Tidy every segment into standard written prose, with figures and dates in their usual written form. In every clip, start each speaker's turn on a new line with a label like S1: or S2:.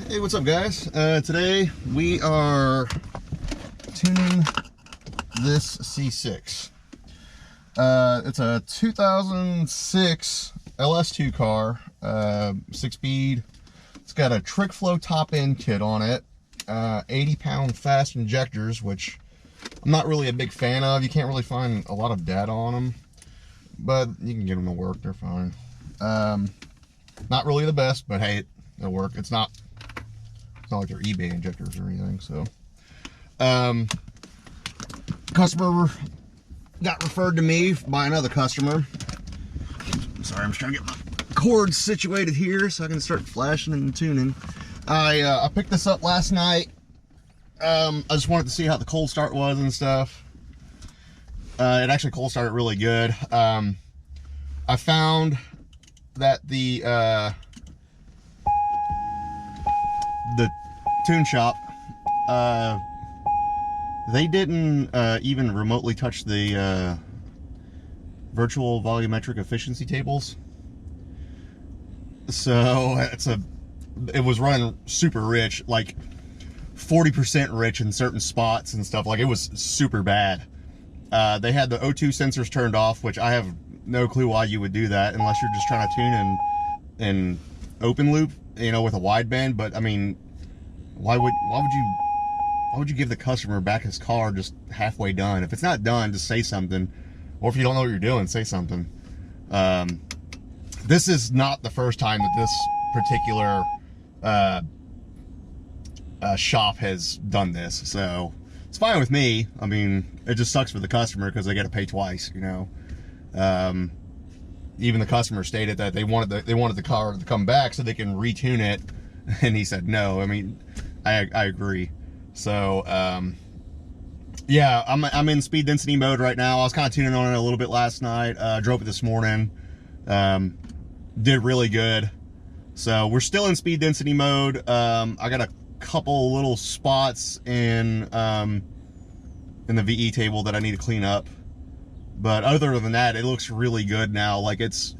S1: Hey, what's up, guys? Today we are tuning this C6. It's a 2006 LS2 car, 6-speed. It's got a trick flow top end kit on it, 80-pound fast injectors, which I'm not really a big fan of. You can't really find a lot of data on them, but you can get them to work. They're fine. Not really the best, but hey, it'll work. It's not like they're eBay injectors or anything. So customer got referred to me by another customer. Sorry, I'm just trying to get my cords situated here so I can start flashing and tuning. I picked this up last night. I just wanted to see how the cold start was and stuff. It actually cold started really good. I found that the tune shop, they didn't even remotely touch the virtual volumetric efficiency tables. So it was running super rich, like 40% rich in certain spots and stuff. Like, it was super bad. They had the O2 sensors turned off, which I have no clue why you would do that unless you're just trying to tune in open loop, you know, with a wideband. But I mean, why would you give the customer back his car just halfway done? If it's not done, just say something. Or if you don't know what you're doing, say something. This is not the first time that this particular shop has done this, so it's fine with me. I mean, it just sucks for the customer because they got to pay twice, you know. Even the customer stated that they wanted the car to come back so they can retune it, and he said no. I mean, I agree. So yeah, I'm in speed density mode right now. I was kind of tuning on it a little bit last night. Drove it this morning. Did really good. So we're still in speed density mode. I got a couple little spots in the VE table that I need to clean up, but other than that, it looks really good now. Like, it's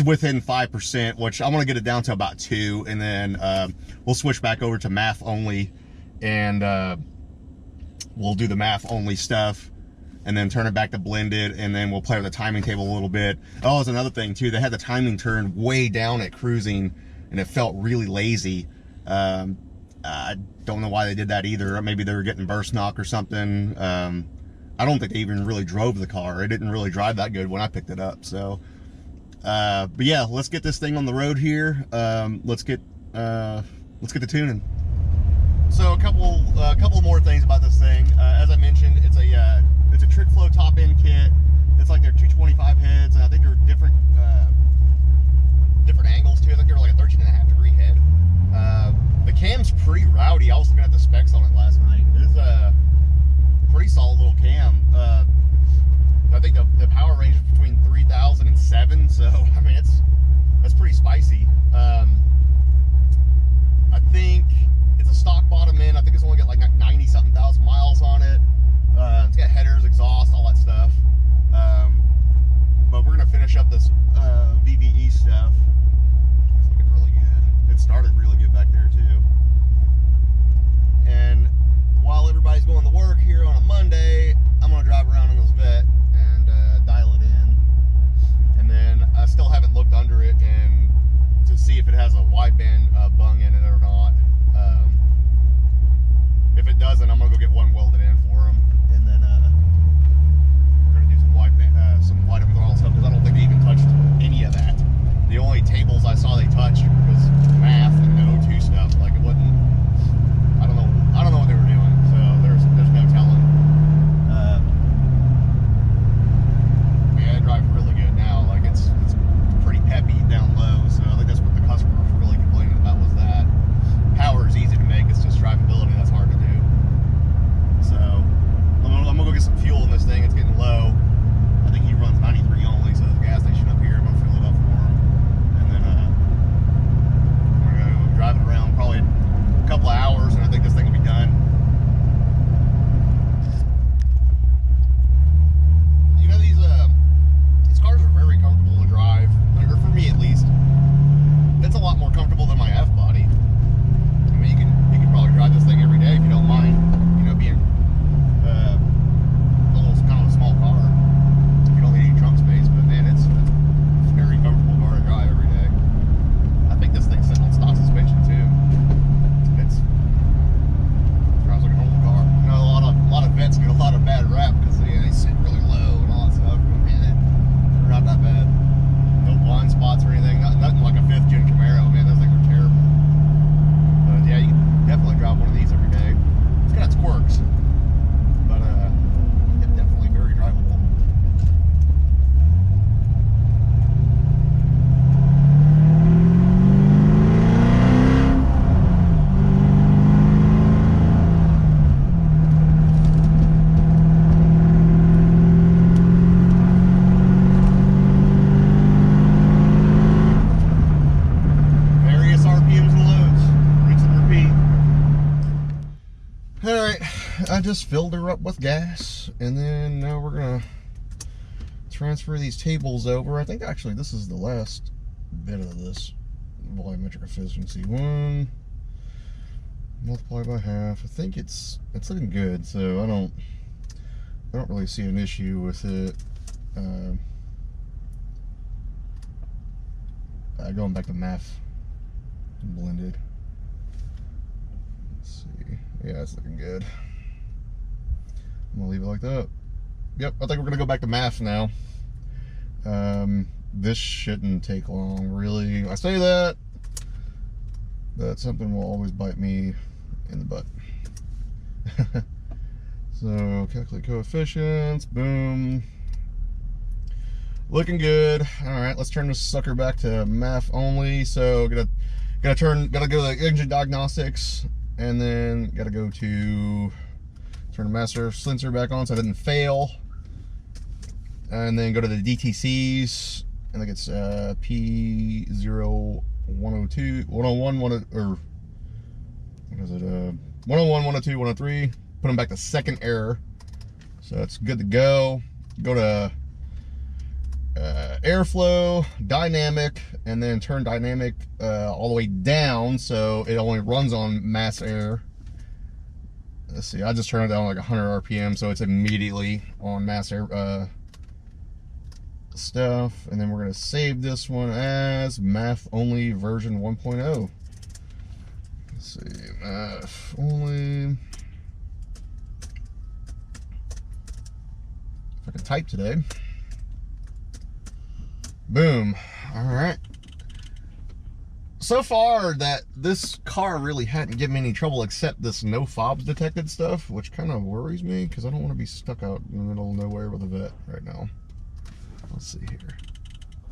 S1: within 5%, which I want to get it down to about 2, and then we'll switch back over to math only, and we'll do the math only stuff, and then turn it back to blended, and then we'll play with the timing table a little bit. Oh, there's another thing too. They had the timing turned way down at cruising, and it felt really lazy. I don't know why they did that either. Maybe they were getting burst knock or something. I don't think they even really drove the car. It didn't really drive that good when I picked it up. So, but yeah, let's get this thing on the road here. Let's get the tuning. So a couple more things about this thing. As I mentioned, it's a trick flow top end kit. It's like they're 225 heads, and I think they're different angles too. I think they're like a 13.5-degree head. The cam's pretty rowdy. I was looking at the specs on it last night. It's a pretty solid little cam. I think the power range is between 3,000 and 7. So I mean, that's pretty spicy. I think it's a stock bottom end. I think it's only got like 90-something thousand miles on it. It's got headers, exhaust, all that stuff. But we're gonna finish up this VVE stuff. It's looking really good. It started really good back there too. And while everybody's going to work here on a Monday, I'm gonna drive around in this Vette and dial it in. And then I still haven't looked under it and to see if it has a wideband bung in it or not. If it doesn't, I'm gonna go get one welded in for him, and then we're gonna do some wideband throttle stuff, because I don't think they even touched any of that. The only tables I saw they touched was math and the O2 stuff. Like, it wasn't. I don't know what they were doing. So there's no telling. Yeah, it drives really good now. Like, it's pretty peppy down low. So I think that's what the customer was really complaining about. I just filled her up with gas, and then now we're gonna transfer these tables over. I think actually this is the last bit of this volumetric efficiency. 1 multiplied by half. I think it's looking good, so I don't really see an issue with it. Going back to math blended. Let's see. Yeah, it's looking good. I'm gonna leave it like that. Yep, I think we're gonna go back to math now. This shouldn't take long, really. I say that, but something will always bite me in the butt. So calculate coefficients, boom. Looking good. All right, let's turn this sucker back to math only. So gotta go to the engine diagnostics, and then gotta go to turn the master sensor back on so I didn't fail, and then go to the DTCs. I think it's P0102, 101, or what is it? 101, 102, 103. Put them back to second error, so it's good to go. Go to airflow, dynamic, and then turn dynamic all the way down so it only runs on mass air. Let's see, I just turned it down like 100 RPM, so it's immediately on mass air stuff. And then we're gonna save this one as math only version 1.0. Let's see, math only. If I can type today. Boom. All right. So far, that this car really hadn't given me any trouble except this no fobs detected stuff, which kind of worries me because I don't want to be stuck out in the middle of nowhere with a vet right now. Let's see here.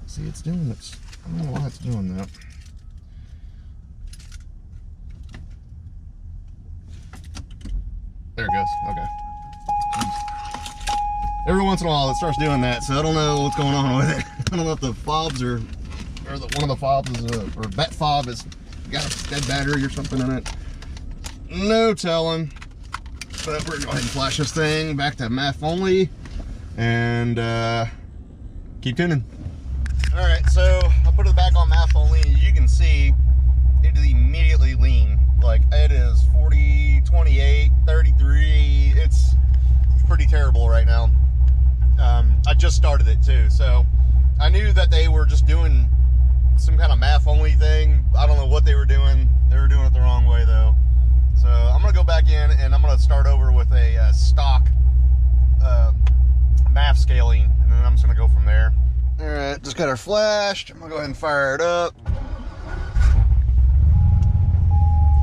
S1: See, it's doing this. I don't know why it's doing that. There it goes. Okay. Jeez. Every once in a while it starts doing that, so I don't know what's going on with it. I don't know if the fobs one of the fobs is or vet fob has got a dead battery or something in it. No telling. But we're gonna go ahead and flash this thing back to math only and keep tuning. All right, so I put it back on math only, and you can see it is immediately lean. Like it is 40, 28, 33. It's pretty terrible right now. I just started it too, so I knew that they were just doing some kind of math only thing. I don't know what they were doing. They were doing it the wrong way though. So I'm gonna go back in and I'm gonna start over with a stock math scaling, and then I'm just gonna go from there. All right, just got her flashed. I'm gonna go ahead and fire it up.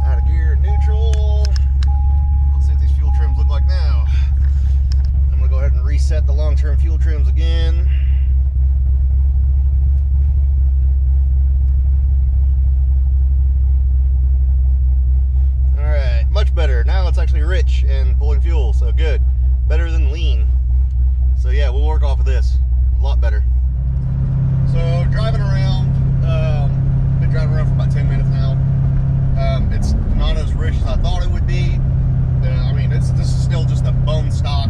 S1: Out of gear, neutral. Let's see what these fuel trims look like now. I'm gonna go ahead and reset the long-term fuel trims again. All right, much better. Now it's actually rich and pulling fuel, so good. Better than lean. So yeah, we'll work off of this. A lot better. So driving around, been driving around for about 10 minutes now. It's not as rich as I thought it would be. I mean, this is still just a bone stock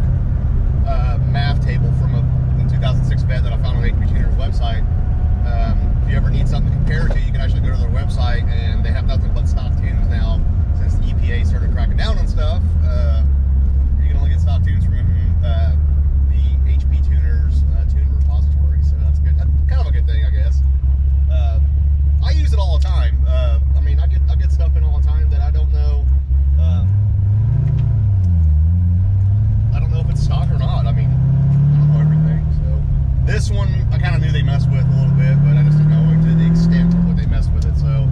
S1: math table from a 2006 Vette that I found on HP Tuner's website. If you ever need something to compare it to, you can actually go to their website, and they have nothing but stock tunes now. Since the EPA started cracking down on stuff, you can only get stock tunes from the HP Tuner's tune repository. So that's good. That's kind of a good thing, I guess. I use it all the time. I mean, I get stuff in all the time that I don't know. I don't know if it's stock or not. I mean, I don't know everything. So this one, I kind of knew they messed with a little bit, but I just didn't know to the extent of what they messed with it. So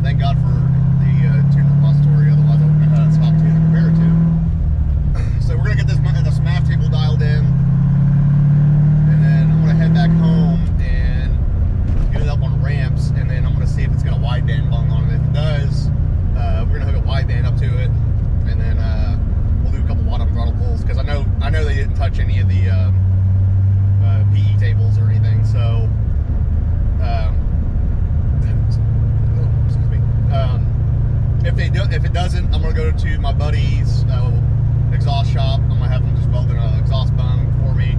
S1: thank God for the tune repository. Otherwise, I wouldn't have had a stock tune to compare it to. So we're gonna get this math table dialed in, and then I'm gonna head back home and get it up on ramps, and then I'm gonna see if it's got a wideband bung on it. If it does, we're gonna hook a wideband up to it, and then we'll do a couple bottom throttle pulls, because I know they didn't touch any of the PE tables or anything. So excuse me. If it doesn't, I'm gonna go to my buddy's exhaust shop. I'm gonna have them just weld an exhaust bung for me,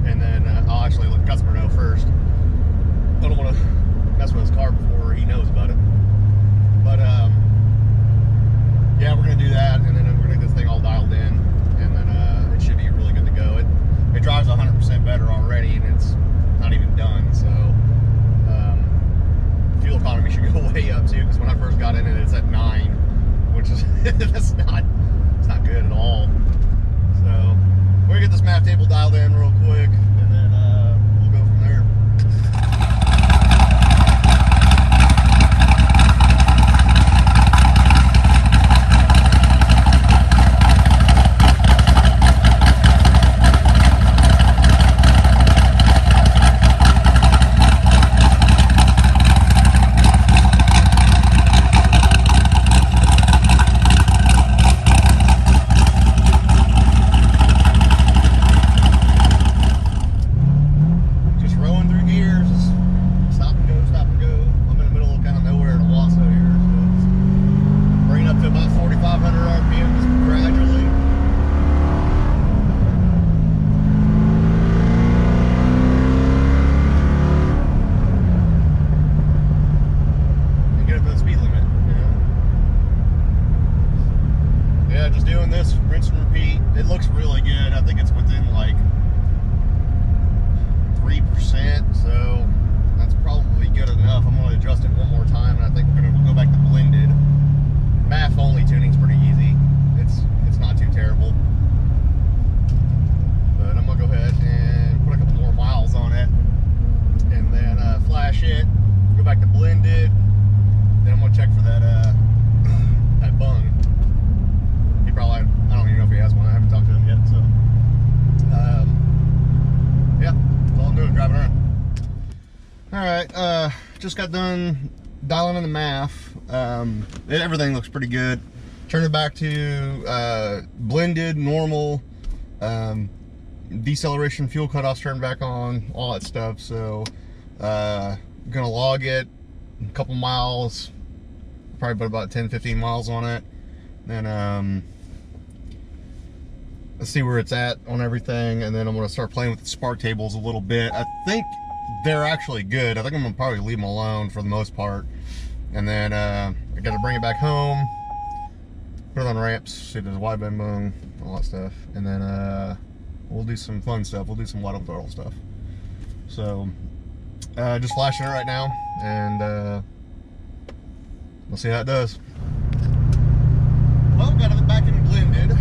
S1: and then I'll actually let the customer know first. I don't want to mess with his car before he knows about it. But yeah, we're gonna do that, and then we're gonna get this thing all dialed in, and then it should be really good to go. It drives 100% better already, and it's not even done. So fuel economy should go way up too, because when I first got in it, it's at 9, which is it's not good at all. So we're gonna get this map table dialed in real quick, and then we'll go from there. Just got done dialing in the MAF. Everything looks pretty good. Turn it back to blended, normal, deceleration, fuel cutoffs turned back on, all that stuff. So gonna log it a couple miles, probably put about 10-15 miles on it. Then let's see where it's at on everything, and then I'm gonna start playing with the spark tables a little bit. I think they're actually good. I think I'm gonna probably leave them alone for the most part, and then I gotta bring it back home, put it on ramps, see if there's a wideband bung, all that stuff, and then we'll do some fun stuff. We'll do some wide open throttle stuff. So just flashing it right now, and we'll see how it does. Well, got it back in blended.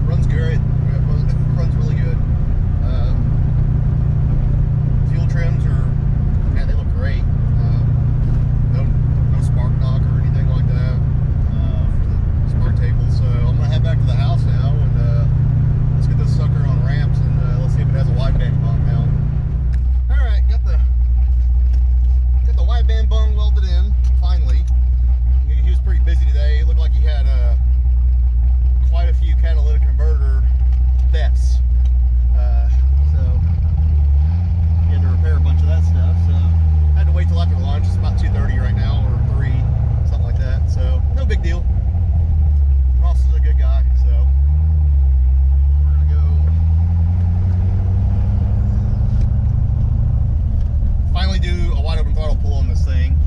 S1: Runs great. Runs really good. Fuel trims are, man, they look great. No spark knock or anything like that for the spark table. So I'm gonna head back to the house now, and let's get this sucker on ramps, and let's see if it has a wideband bung now. All right, got the wideband bung welded in finally. He was pretty busy today. It looked like he had quite a few catalytic converter thefts. So he had to repair a bunch of that stuff. So I had to wait till after lunch. It's about 2:30 right now, or 3, something like that. So no big deal. Ross is a good guy, so we're gonna go finally do a wide open throttle pull on this thing.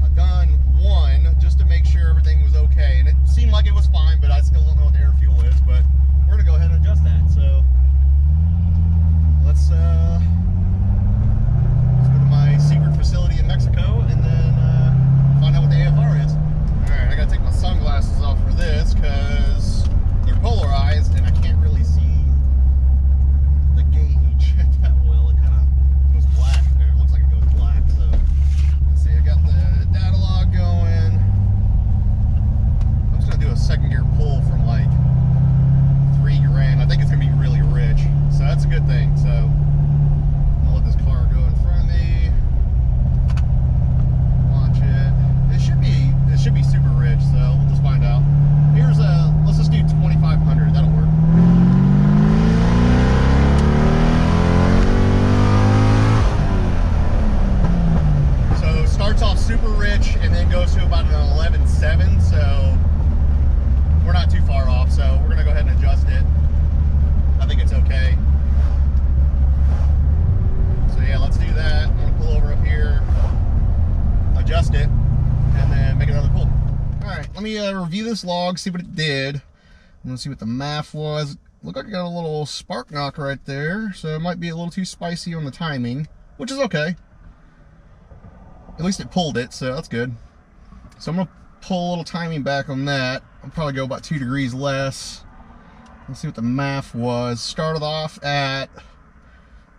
S1: I've done one just to make sure everything was okay, and it seemed like it was fine, but I still don't know what the air fuel is. But we're gonna go ahead and adjust that. So let's go to my secret facility in Mexico, and then find out what the AFR is. All right, I gotta take my sunglasses off for this because they're polarized, and I can't really see the gauge that well. It kind of goes black there. It looks like it goes black. So let's see. I got the data log going. I'm just gonna do a second gear pull from like 3 grand. I think it's gonna be really rich, so that's a good thing. So I'll let this car go in front of me. Watch it. It should be super rich. So we'll just find out. Let's just do 2500. That'll work. So it starts off super rich and then goes to about an 11.7. So we're not too far off, so we're gonna go ahead and adjust it. I think it's okay. So yeah, let's do that. I'm gonna pull over up here, adjust it, and then make another pull. All right, let me review this log, see what it did. I'm gonna see what the math was. Look like I got a little spark knock right there, so it might be a little too spicy on the timing, which is okay. At least it pulled it, so that's good. So I'm gonna pull a little timing back on that. I'll probably go about 2 degrees less. Let's see what the math was. Started off at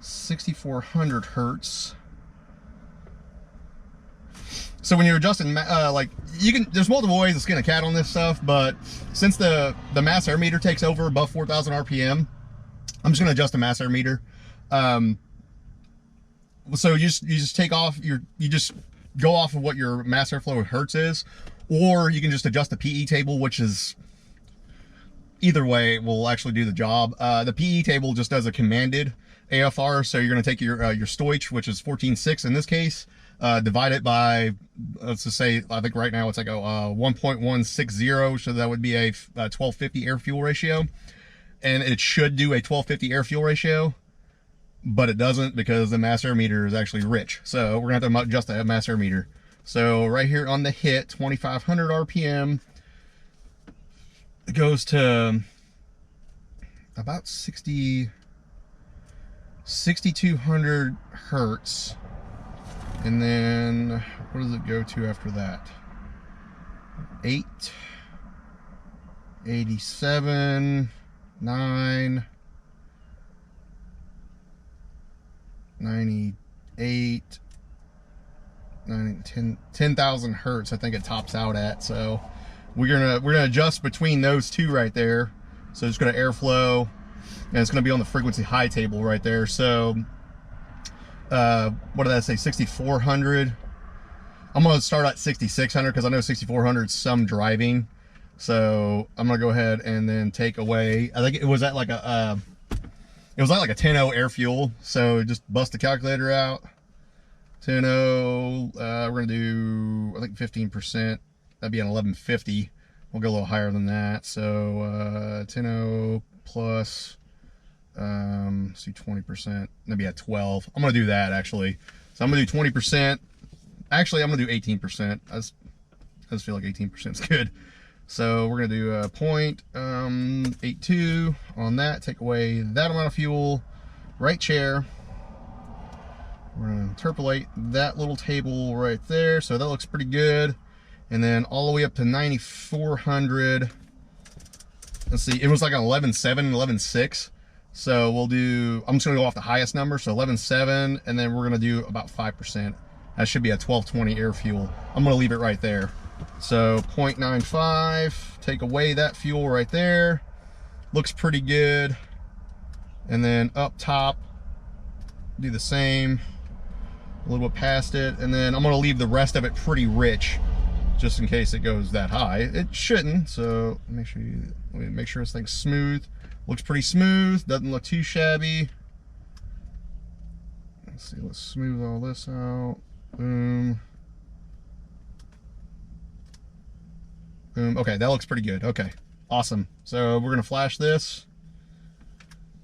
S1: 6,400 hertz. So when you're adjusting, like, you can, there's multiple ways to skin a cat on this stuff, but since the mass air meter takes over above 4,000 RPM, I'm just gonna adjust the mass air meter. So you just take off you just go off of what your mass airflow in hertz is, or you can just adjust the PE table, which is, either way will actually do the job. The PE table just does a commanded AFR, so you're gonna take your Stoich, which is 14.6 in this case, divide it by, let's just say, I think right now it's like a 1.160, so that would be a 1250 air fuel ratio, and it should do a 1250 air fuel ratio, but it doesn't because the mass air meter is actually rich. So we're gonna have to adjust that mass air meter. So right here on the hit, 2,500 RPM, it goes to about 6,200 hertz. And then what does it go to after that? 87, 9, 98, 10,000 hertz. I think it tops out at. So we're gonna adjust between those two right there. So it's gonna airflow, and it's gonna be on the frequency high table right there. So what did I say, 6,400? I'm gonna start at 6,600 because I know 6,400 is some driving. So I'm gonna go ahead and then take away, I think it was at like a it was like a 10.0 air fuel. So just bust the calculator out. 10.0, we're gonna do, I think 15%. That'd be an 1150. We'll go a little higher than that. So 10.0 plus, let's do 20%. Maybe at 12. I'm gonna do that actually. So I'm gonna do 20%. Actually, I'm gonna do 18%. I just feel like 18% is good. So we're gonna do a 0.82 on that. Take away that amount of fuel. Right chair. We're gonna interpolate that little table right there. So that looks pretty good. And then all the way up to 9,400. Let's see, it was like an 11.7, 11.6. So we'll do, I'm just gonna go off the highest number. So 11.7, and then we're gonna do about 5%. That should be a 1220 air fuel. I'm gonna leave it right there. So 0.95, take away that fuel right there. Looks pretty good. And then up top, do the same, a little bit past it. And then I'm gonna leave the rest of it pretty rich, just in case it goes that high. It shouldn't, so make sure this thing's smooth. Looks pretty smooth, doesn't look too shabby. Let's see, let's smooth all this out. Boom. Boom. Okay, that looks pretty good. Okay, awesome. So we're gonna flash this,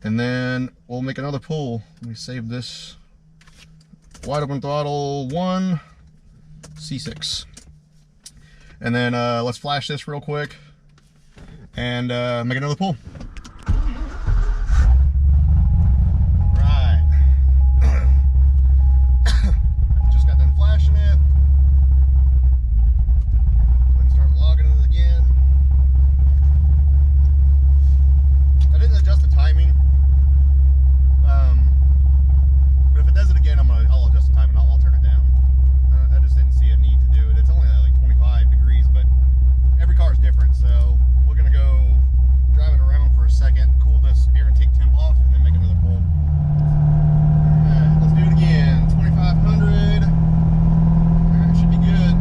S1: and then we'll make another pull. Let me save this. Wide open throttle 1, C6. And then let's flash this real quick and make another pull. Right. Just got done flashing it. Go ahead and start logging it again. I didn't adjust the timing. But if it does it again, I'll adjust the timing. I'll turn it down. I just didn't see a need to do it. It's only like 25 degrees, but every car is different. So we're gonna go drive it around for a second, cool this air intake temp off, and then make another pull. Alright, let's do it again. 2,500. Alright, should be good.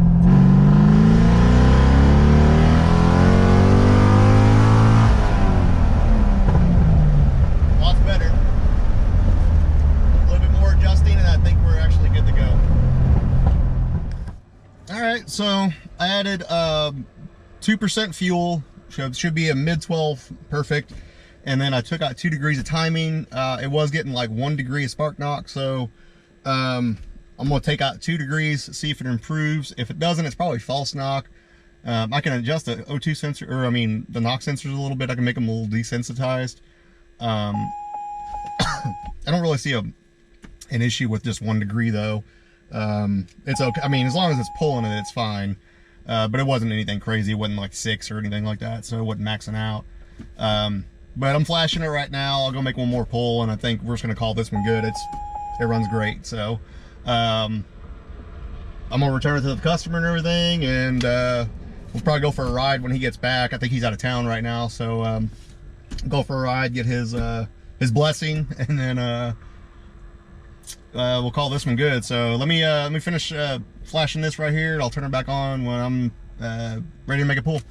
S1: Lots better. A little bit more adjusting, and I think we're actually good to go. Alright, so I added 2% fuel So it should be a mid 12, perfect. And then I took out 2 degrees of timing. It was getting like 1 degree of spark knock, so I'm gonna take out 2 degrees, see if it improves. If it doesn't, it's probably false knock. I can adjust the O2 sensor, or I mean the knock sensors a little bit. I can make them a little desensitized. I don't really see an issue with just 1 degree though. It's okay. I mean, as long as it's pulling it, it's fine. But it wasn't anything crazy. It wasn't like 6 or anything like that, so it wasn't maxing out. But I'm flashing it right now. I'll go make one more pull, and I think we're just gonna call this one good. It runs great. So I'm gonna return it to the customer and everything, and we'll probably go for a ride when he gets back. I think he's out of town right now, so go for a ride, get his blessing, and then we'll call this one good. So let me finish flashing this right here. I'll turn it back on when I'm ready to make a pull.